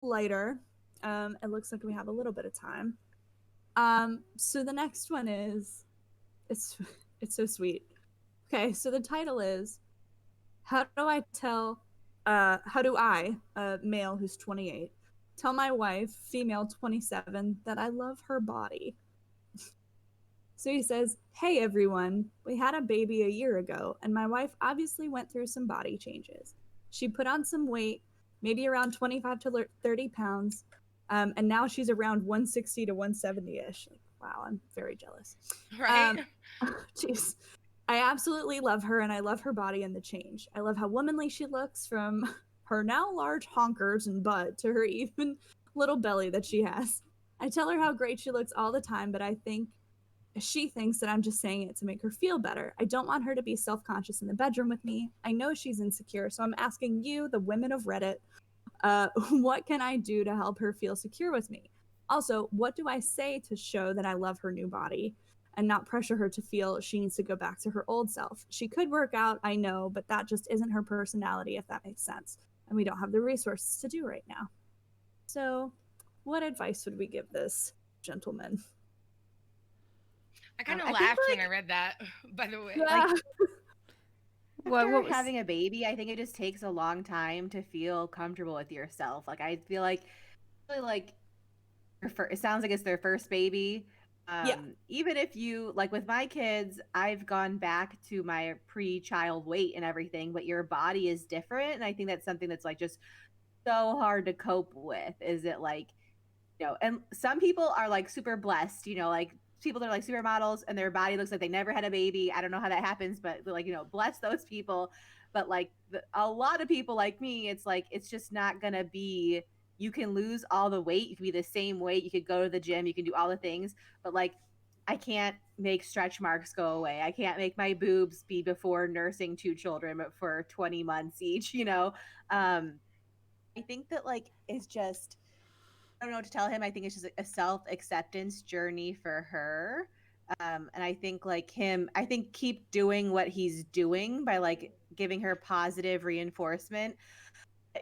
lighter. It looks like we have a little bit of time. So the next one is it's it's so sweet. Okay, so the title is how do I, a male who's 28, tell my wife, female 27, that I love her body? So he says, "Hey everyone, we had a baby a year ago, and my wife obviously went through some body changes. She put on some weight, maybe around 25 to 30 pounds, and now she's around 160 to 170 ish. Wow, I'm very jealous. Right? Um, Jeez. I absolutely love her, and I love her body and the change. I love how womanly she looks, from her now large honkers and butt to her even little belly that she has. I tell her how great she looks all the time, but I think she thinks that I'm just saying it to make her feel better. I don't want her to be self conscious in the bedroom with me. I know she's insecure, so I'm asking you, the women of Reddit, what can I do to help her feel secure with me? Also, what do I say to show that I love her new body and not pressure her to feel she needs to go back to her old self? She could work out, I know, but that just isn't her personality, if that makes sense. And we don't have the resources to do right now. So, what advice would we give this gentleman? I kind of I think laughed when I read that, by the way. like Yeah. after What was having a baby, I think it just takes a long time to feel comfortable with yourself. Like I feel like really like it sounds like it's their first baby. Yeah. Even if you like with my kids, I've gone back to my pre-child weight and everything, but your body is different. And I think that's something that's like just so hard to cope with. Is it like, and some people are like super blessed, like people that are like supermodels and their body looks like they never had a baby. I don't know how that happens, but like, bless those people. But like a lot of people like me, it's like, it's just not going to be, you can lose all the weight. You can be the same weight. You could go to the gym. You can do all the things. But like, I can't make stretch marks go away. I can't make my boobs be before nursing two children for 20 months each. I think that like it's just, I don't know what to tell him. I think it's just a self acceptance journey for her. And I think like I think keep doing what he's doing by like giving her positive reinforcement.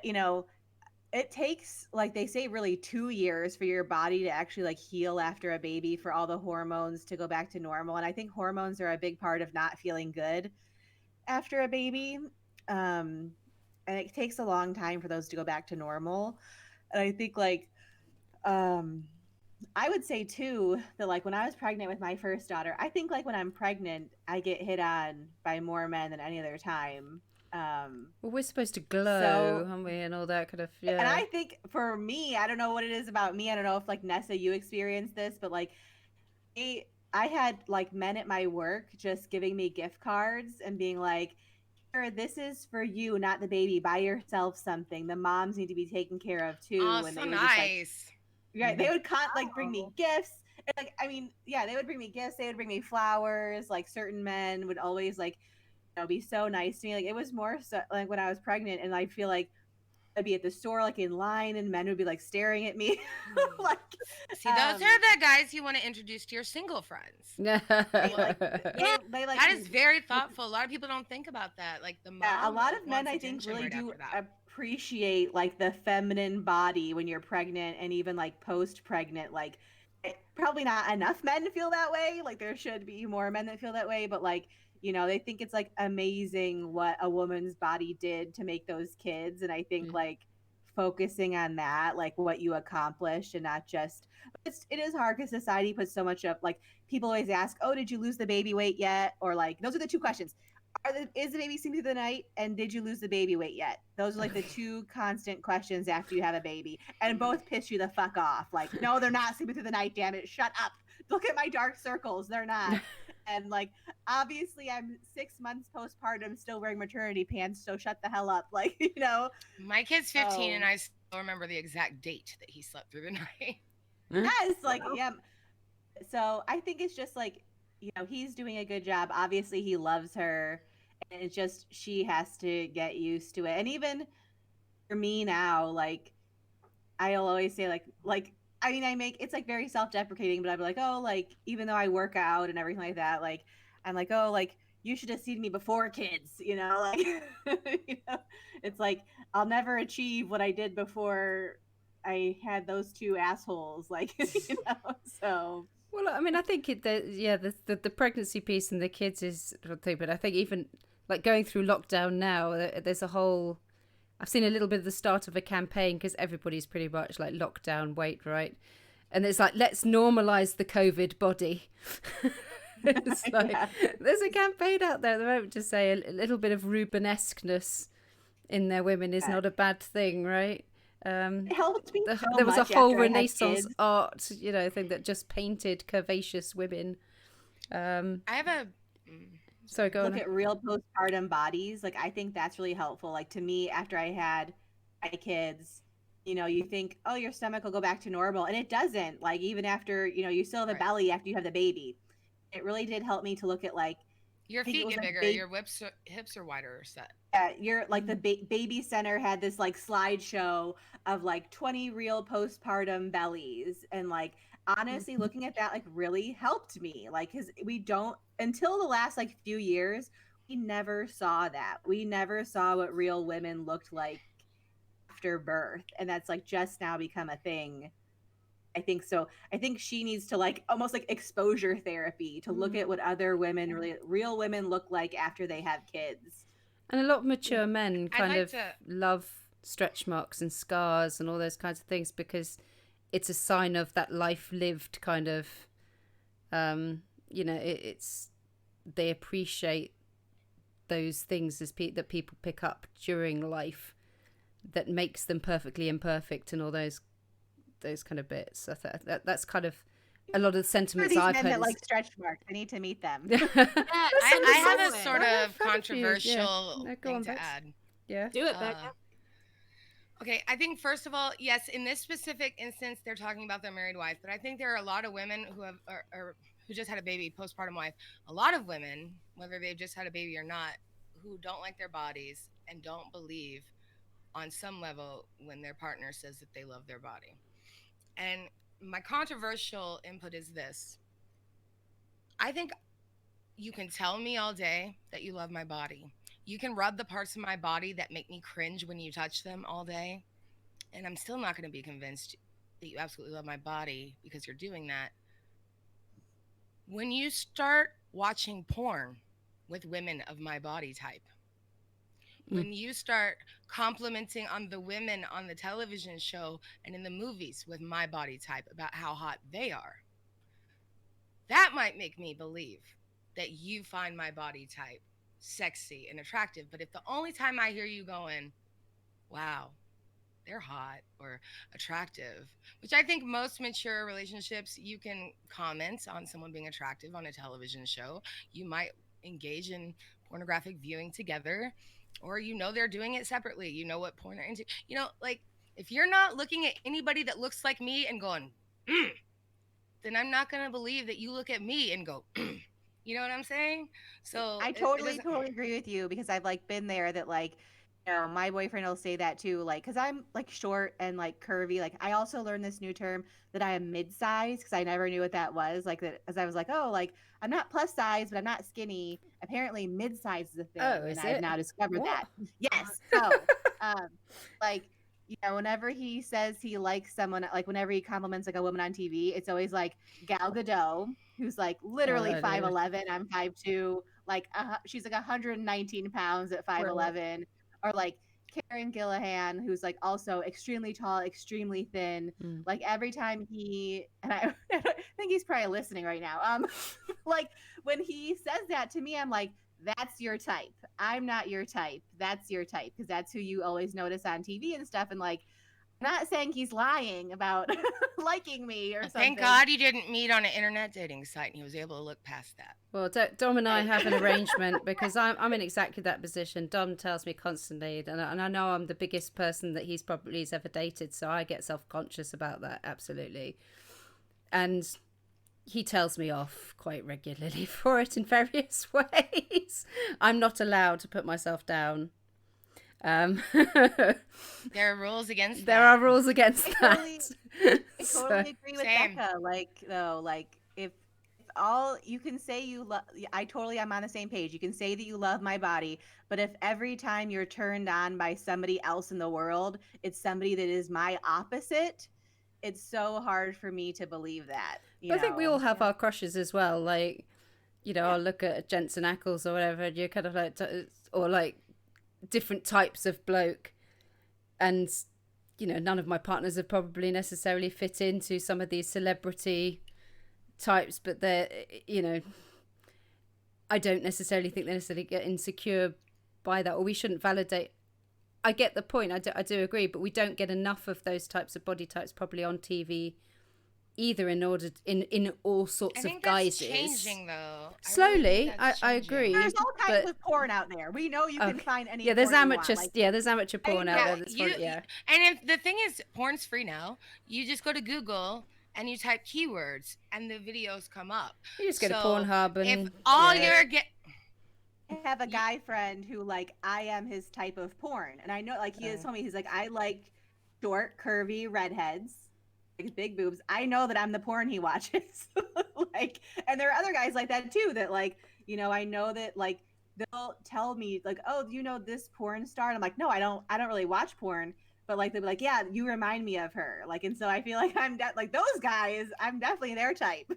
You know, it takes, like they say, really 2 years for your body to actually like heal after a baby, for all the hormones to go back to normal. And I think hormones are a big part of not feeling good after a baby. Um, and it takes a long time for those to go back to normal. And I think like, um, I would say too that like when I was pregnant with my first daughter, I think like when I'm pregnant, I get hit on by more men than any other time. Um, well, we're supposed to glow, so, aren't we, and all that kind of and yeah. I think for me, I don't know what it is about me. I don't know if like Nessa, you experienced this, but like I had like men at my work just giving me gift cards and being like, "Here, this is for you, not the baby. Buy yourself something. The moms need to be taken care of Oh, too." And so they would just like, nice. yeah, they would like bring me Oh. gifts. And, like, I mean, yeah, they would bring me gifts. They would bring me flowers. Like certain men would always like, be so nice to me. Like it was more so like when I was pregnant, and I feel like I'd be at the store like in line, and men would be like staring at me, like, See, those um, are the guys you want to introduce to your single friends. right, like Yeah, they like that is very thoughtful. A lot of people don't think about that. Like the yeah, a mom lot of men wants I think attention really right do after that. appreciate like the feminine body when you're pregnant, and even like post pregnant. Like probably not enough men feel that way. Like there should be more men that feel that way, but like, they think it's like amazing what a woman's body did to make those kids. And I think like focusing on that, like what you accomplished, and not just, it is hard because society puts so much up. Like people always ask, oh, did you lose the baby weight yet? Or like, those are the two questions. Is the baby sleeping through the night, and did you lose the baby weight yet? Those are like the two constant questions after you have a baby, and both piss you the fuck off. Like, no, they're not sleeping through the night. Damn it, shut up. Look at my dark circles. They're not. And like, obviously, I'm 6 months postpartum, still wearing maternity pants. So shut the hell up. Like, My kid's 15, and Oh, I still remember the exact date that he slept through the night. yes, like, Wow. yeah. So I think it's just like, he's doing a good job. Obviously, he loves her, and it's just she has to get used to it. And even for me now, like I'll always say like I mean, I make it's like very self-deprecating, but I'd be like, oh, like even though I work out and everything like that, like I'm like, oh, like you should have seen me before kids, like it's like I'll never achieve what I did before I had those two assholes, like, so. Well, I mean, I think the pregnancy piece and the kids is a thing, but I think even like going through lockdown now, there's a whole. I've seen a little bit of the start of a campaign because everybody's pretty much like lockdown weight, right? And it's like, let's normalize the COVID body. It's like, Yeah. there's a campaign out there at the moment to say a little bit of Rubenesqueness in their women is not a bad thing, right? It helped me so There was a much whole after I had Renaissance kids. art, thing that just painted curvaceous women. I have a. So go Look on. at real postpartum bodies. Like, I think that's really helpful. Like, to me, after I had my kids, you think, oh, your stomach will go back to normal, and it doesn't. Like, even after, you still have a Right. belly after you have the baby. It really did help me to look at, like, Your I think it feet was get like bigger. Your hips are wider or set. you're like the baby center had this like slideshow of like 20 real postpartum bellies, and like honestly looking at that like really helped me, like, because we don't, until the last like few years, we never saw that. We never saw what real women looked like after birth, and that's like just now become a thing. I think so. I think she needs to like almost like exposure therapy to look at what other women, really real women, look like after they have kids. And a lot of mature men I'd kind like of to- love stretch marks and scars and all those kinds of things because it's a sign of that life lived kind of, it's they appreciate those things that people pick up during life that makes them perfectly imperfect and all those kind of bits. That's kind of a lot of the For sentiments these I've men heard. that like stretch marks, I need to meet them. Yeah, I have a so sort I've of had a few, yeah. controversial No, go thing on, to Bex. add. Yeah. do it, Becca. Okay, I think first of all, yes, in this specific instance, they're talking about their married wife, but I think there are a lot of women who have or who just had a baby, postpartum wife. A lot of women, whether they've just had a baby or not, who don't like their bodies and don't believe on some level when their partner says that they love their body. And my controversial input is this. I think you can tell me all day that you love my body. You can rub the parts of my body that make me cringe when you touch them all day. And I'm still not going to be convinced that you absolutely love my body because you're doing that. When you start watching porn with women of my body type, when you start complimenting on the women on the television show and in the movies with my body type about how hot they are, that might make me believe that you find my body type sexy and attractive. But if the only time I hear you going, wow, they're hot or attractive, which I think most mature relationships, you can comment on someone being attractive on a television show. You might engage in pornographic viewing together, or they're doing it separately. You know what porn they're into. Like, if you're not looking at anybody that looks like me and going, then I'm not going to believe that you look at me and go, you know what I'm saying? So I it totally doesn't. agree with you, because I've like been there, that like, my boyfriend will say that too, like, because I'm like short and like curvy. Like, I also learned this new term that I am mid-size, because I never knew what that was. Like, that, as I was like, oh, like, I'm not plus size, but I'm not skinny. Apparently, mid-size is a thing, Oh, and is I've it? now discovered What? that. Yes. So, like, whenever he says he likes someone, like whenever he compliments like a woman on TV, it's always like Gal Gadot, who's like literally Oh, 5'11". I'm 5'2". Like, she's like 119 pounds at 5'11". Or like Karen Gillihan, who's like also extremely tall, extremely thin. Like, every time and I think he's probably listening right now. Like, when he says that to me, I'm like, that's your type. I'm not your type. That's your type, because that's who you always notice on TV and stuff. And like, I'm not saying he's lying about liking me or something. Thank God you didn't meet on an internet dating site and he was able to look past that. Well, Dom and I have an arrangement because I'm in exactly that position. Dom tells me constantly, and I know I'm the biggest person that he's ever dated, so I get self-conscious about that, absolutely. And he tells me off quite regularly for it in various ways. I'm not allowed to put myself down. There are rules against that. There are rules against I that. totally agree with Same. Becca. Like, though, like, if all you can say you love. I totally am on the same page. You can say that you love my body, but if every time you're turned on by somebody else in the world, it's somebody that is my opposite, it's so hard for me to believe that. I think we all have Yeah. our crushes as well. Like, I'll look at Jensen Ackles or whatever, and you're kind of like, or like different types of bloke. And, none of my partners have probably necessarily fit into some of these celebrity types, but they're, I don't necessarily think they necessarily get insecure by that, or we shouldn't validate. I get the point. I do agree, but we don't get enough of those types of body types probably on TV either, in all sorts I of think that's guises. changing though. Slowly, I, really think that's I changing. agree. There's all kinds but of porn out there. We know you can find any. yeah, there's porn you amateur want. Like, there's amateur porn out Yeah, there that's probably, and if the thing is, porn's free now. You just go to Google and you type keywords, and the videos come up. you just go to So Pornhub, and if all you're get I have a guy friend who like I am his type of porn, and I know like he has told me he's like I like short, curvy redheads, like big boobs. I know that I'm the porn he watches. Like, and there are other guys like that too. That like I know that like they'll tell me like, oh, do you know this porn star? And I'm like, no, I don't. I don't really watch porn. But like they'll be like, yeah, you remind me of her. Like, and so I feel like like those guys. I'm definitely their type.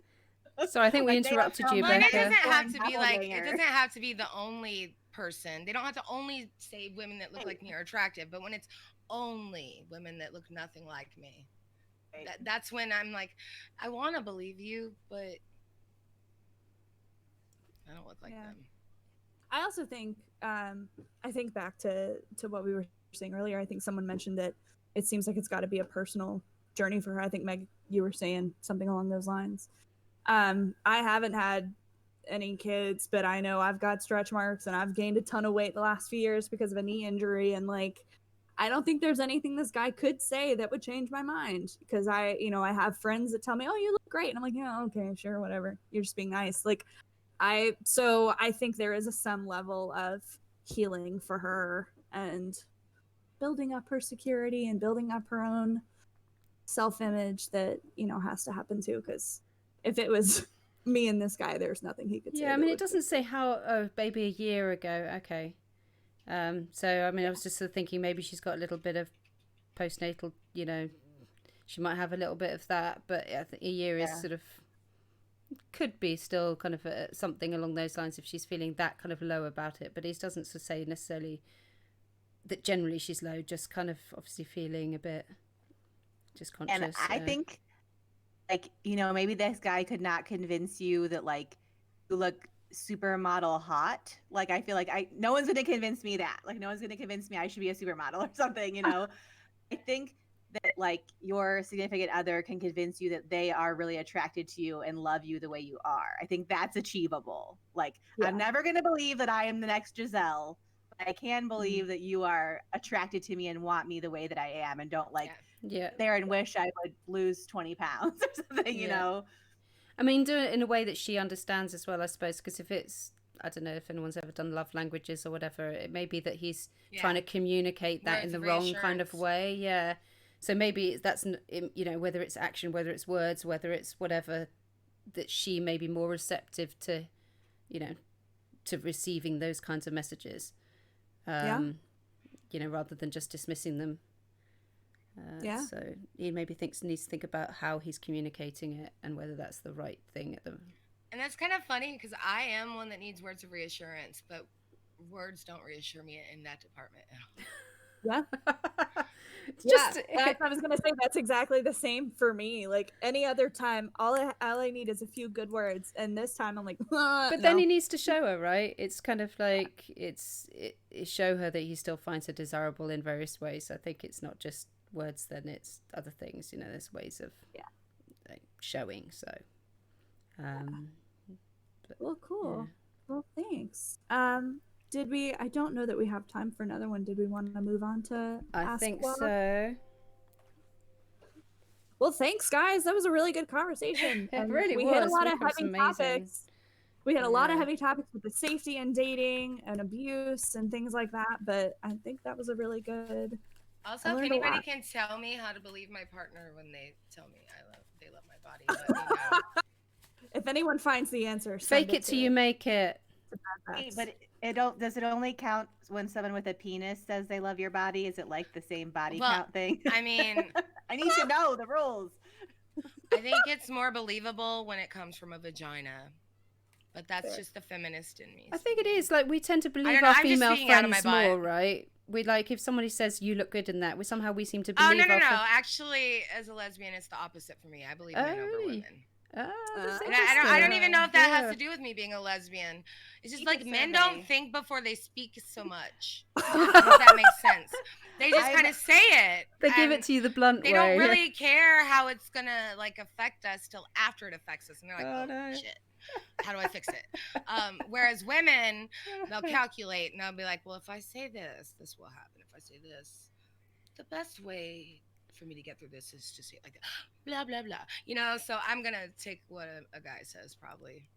So I think we Like, they interrupted don't you, tell Well, and me it Becca. doesn't have to be porn like it doppelganger. doesn't have to be the only person. They don't have to only say women that look like me are attractive, but when it's only women that look nothing like me, Right. that's when I'm like, I want to believe you, but I don't look like Yeah. them. I also think I think back to what we were saying earlier. I think someone mentioned that it seems like it's got to be a personal journey for her. I think Meg, you were saying something along those lines. I haven't had any kids, but I know I've got stretch marks and I've gained a ton of weight the last few years because of a knee injury, and like I don't think there's anything this guy could say that would change my mind, because I have friends that tell me, "Oh, you look great." And I'm like, "Yeah, okay, sure, whatever. You're just being nice." Like I think there is some level of healing for her and building up her security and building up her own self-image that has to happen too, because if it was me and this guy, there's nothing he could say. Yeah, I mean, it doesn't say how. Oh, maybe a year ago. Okay. So I mean, I was just sort of thinking maybe she's got a little bit of postnatal. She might have a little bit of that, but I think a year is sort of could be still kind of something along those lines if she's feeling that kind of low about it. But he doesn't sort of say necessarily that generally she's low, just kind of obviously feeling a bit just conscious. And I think, like, maybe this guy could not convince you that, like, you look supermodel hot. Like, I feel like no one's going to convince me that. Like, no one's going to convince me I should be a supermodel or something, I think that, like, your significant other can convince you that they are really attracted to you and love you the way you are. I think that's achievable. Like, I'm never going to believe that I am the next Giselle. I can believe that you are attracted to me and want me the way that I am, and don't there and wish I would lose 20 pounds or something, I mean, do it in a way that she understands as well, I suppose, because if it's, I don't know if anyone's ever done love languages or whatever, it may be that he's trying to communicate that in the wrong kind of way. Yeah. So maybe that's, whether it's action, whether it's words, whether it's whatever, that she may be more receptive to, to receiving those kinds of messages. Rather than just dismissing them. So he maybe needs to think about how he's communicating it and whether that's the right thing at the. And that's kind of funny because I am one that needs words of reassurance, but words don't reassure me in that department at all. Yeah. I was gonna say that's exactly the same for me. Like any other time, all I need is a few good words, and this time I'm like, but then he needs to show her, right? It's kind of like it show her that he still finds her desirable in various ways. I think it's not just words, then it's other things. There's ways of like, showing. So, well, cool. Yeah. Well, thanks. Did we? I don't know that we have time for another one. Did we want to move on to? I think so. Well, thanks, guys. That was a really good conversation. It really was. We hit a lot of heavy topics. We had a lot of heavy topics with the safety and dating and abuse and things like that. But I think that was a really good. Also, if anybody can tell me how to believe my partner when they tell me they love my body, let me know. If anyone finds the answer, Fake it till you make it. Wait, but does it only count when someone with a penis says they love your body? Is it like the same body Well, count thing? I mean, I need to know the rules. I think it's more believable when it comes from a vagina. But that's just the feminist in me. I think it is. Like, we tend to believe know, our I'm just female speaking out of friends my butt. more, right? We like, if somebody says you look good in that, we seem to Oh, believe no. our Actually, as a lesbian, it's the opposite for me. I believe men over really? women. That's And I don't even know if that Yeah. has to do with me being a lesbian. It's just Keep like a men survey. don't think before they speak so much. If that makes sense. They just kind of say it. They give it and to you the blunt They way. don't really care how it's gonna like affect us till after it affects us, and they're like, Oh, "Oh, no. shit, how do I fix it?" Whereas women, they'll calculate and they'll be like, "Well, if I say this, this will happen. If I say this, the best way for me to get through this is to say like blah blah blah." You know, so I'm gonna take what a guy says probably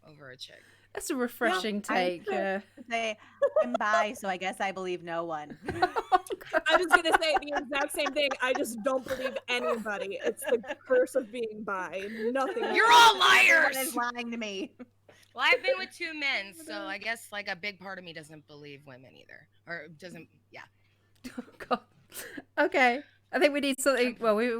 over a chick. That's a refreshing take. Yeah. Say, I'm bi, so I guess I believe no one. I was gonna say the exact same thing. I just don't believe anybody. It's the curse of being bi. Nothing. You're all Everyone liars. is lying to me. Well, I've been with 2 men, so I guess like a big part of me doesn't believe women either, or doesn't. Yeah. Oh, God. Okay. I think we need something. Well, we